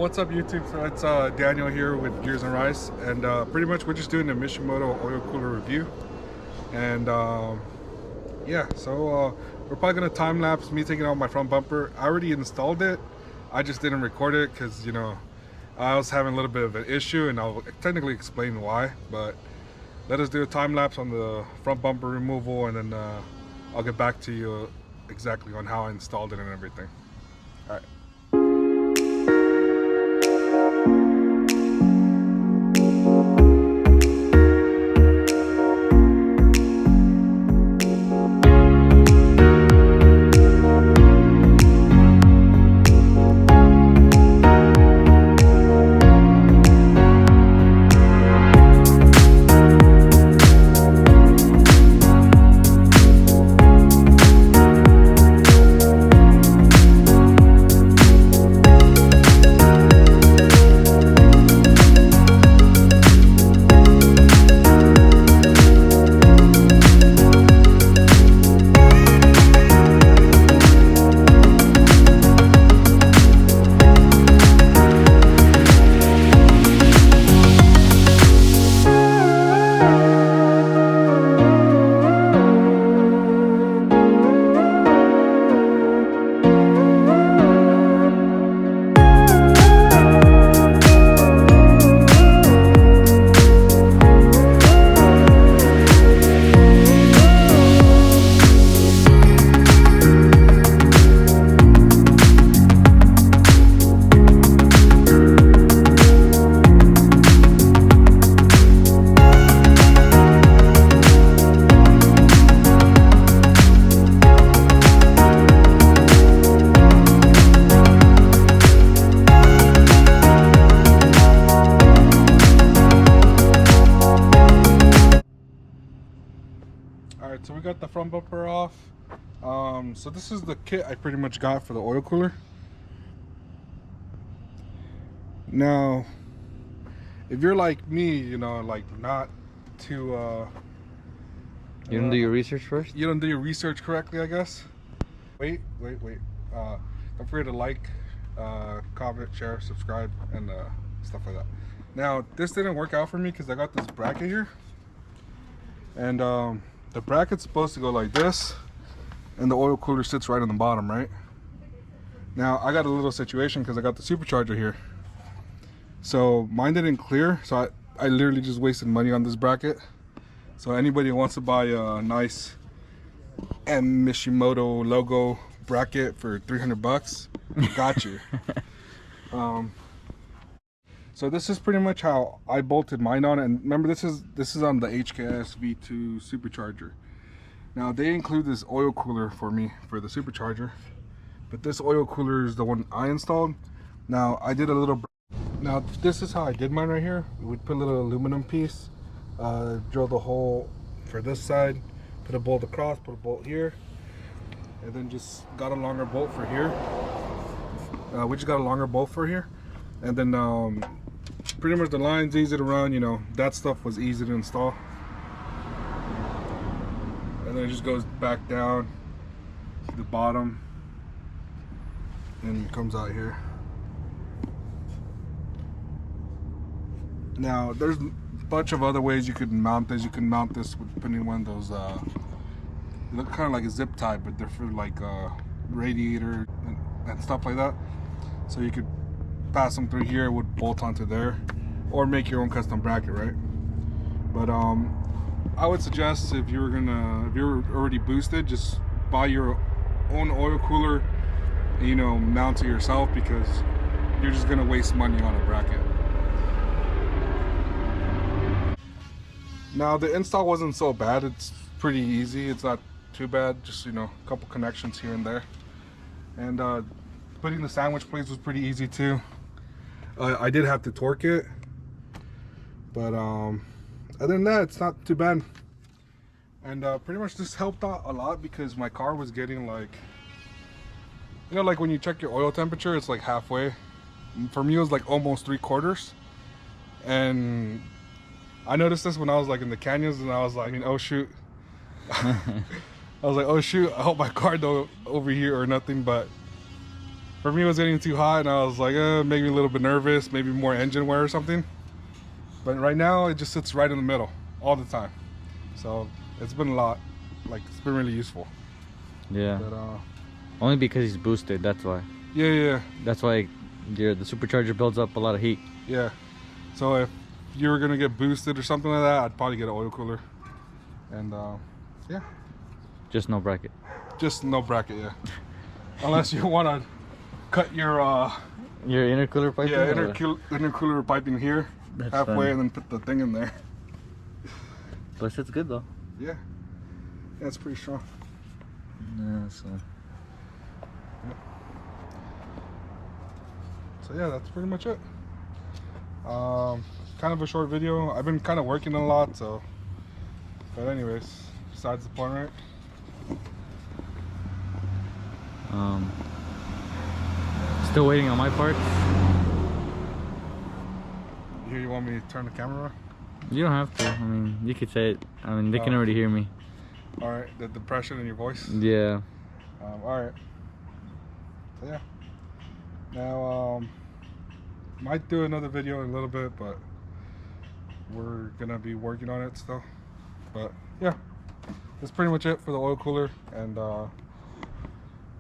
What's up YouTube? So it's Daniel here with Gears and Rice, and pretty much we're just doing a Mishimoto oil cooler review. And yeah, so we're probably gonna time lapse me taking out my front bumper. I already installed it, I just didn't record it because, you know, I was having a little bit of an issue, and I'll technically explain why. But let us do a time lapse on the front bumper removal, and then I'll get back to you exactly on how I installed it and everything. All right. Alright, so we got the front bumper off. So this is the kit I pretty much got for the oil cooler. Now, if you're like me, you know, like not too you don't do your research first? You don't do your research correctly, I guess. Wait. Don't forget to like, comment, share, subscribe, and stuff like that. Now, this didn't work out for me because I got this bracket here. And the bracket's supposed to go like this, and the oil cooler sits right on the bottom, right? Now I got a little situation because I got the supercharger here, so mine didn't clear, so I literally just wasted money on this bracket. So anybody who wants to buy a nice Mishimoto logo bracket for 300 bucks, got you. So this is pretty much how I bolted mine on, and remember this is on the HKS V2 supercharger. Now they include this oil cooler for me for the supercharger, but this oil cooler is the one I installed. Now I did a little. Now this is how I did mine right here. We put a little aluminum piece, drill the hole for this side, put a bolt across, put a bolt here, and then just got a longer bolt for here. We just got a longer bolt for here, and then pretty much the line's easy to run, you know, that stuff was easy to install. And then it just goes back down to the bottom and comes out here. Now there's a bunch of other ways you could mount this. You can mount this with putting one of those they look kind of like a zip tie, but they're for like radiator and stuff like that. So you could pass them through here, would bolt onto there, or make your own custom bracket, right? But I would suggest if you're already boosted, just buy your own oil cooler, you know, mount it yourself, because you're just gonna waste money on a bracket. Now the install wasn't so bad, it's pretty easy, it's not too bad, just, you know, a couple connections here and there. And putting the sandwich plates was pretty easy too. I did have to torque it, but other than that, it's not too bad. And pretty much this helped out a lot because my car was getting like, you know, like when you check your oil temperature, it's like halfway. For me, it was like almost 3/4. And I noticed this when I was like in the canyons, and I was like, oh shoot. I was like, oh shoot, I hope my car don't overheat or nothing. But For me, it was getting too hot, and I was like, maybe a little bit nervous, maybe more engine wear or something. But right now, it just sits right in the middle all the time. So it's been a lot, like it's been really useful. Yeah. But, only because he's boosted. That's why. Yeah. That's why the supercharger builds up a lot of heat. Yeah. So if you were gonna get boosted or something like that, I'd probably get an oil cooler. And yeah. Just no bracket. Just no bracket, yeah. Unless you wanna cut your intercooler pipe. Yeah, intercooler piping here. That's halfway funny. And then put the thing in there. But it's good though. Yeah, it's pretty strong. Yeah, so. Yeah. So yeah, that's pretty much it. Kind of a short video. I've been kind of working a lot, so. But anyways, besides the point, right? Still waiting on my parts. Here, you want me to turn the camera on? You don't have to. I mean, you could say it. I mean, they can already hear me. All right, the depression in your voice. Yeah. All right. So yeah. Now, might do another video in a little bit, but we're gonna be working on it still. But yeah, that's pretty much it for the oil cooler, and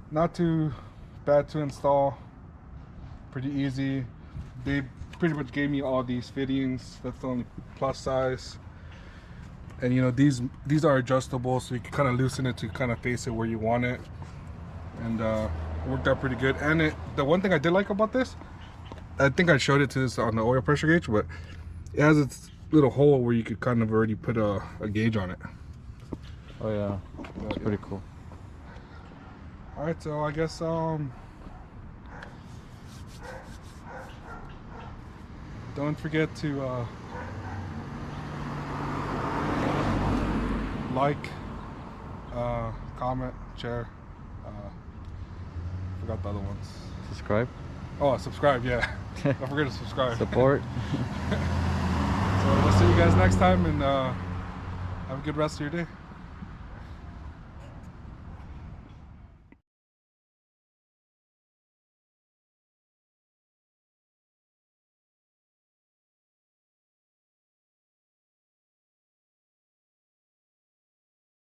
not too bad to install. Pretty easy. They pretty much gave me all these fittings. That's the only plus size. And you know, these are adjustable, so you can kind of loosen it to kind of face it where you want it. And worked out pretty good. And the one thing I did like about this, I think I showed it to this on the oil pressure gauge, but it has its little hole where you could kind of already put a gauge on it. Oh yeah, that's pretty cool. All right, so I guess don't forget to like, comment, share. Forgot the other ones. Subscribe. Oh, subscribe, yeah. Don't forget to subscribe. Support. So we'll see you guys next time, and have a good rest of your day.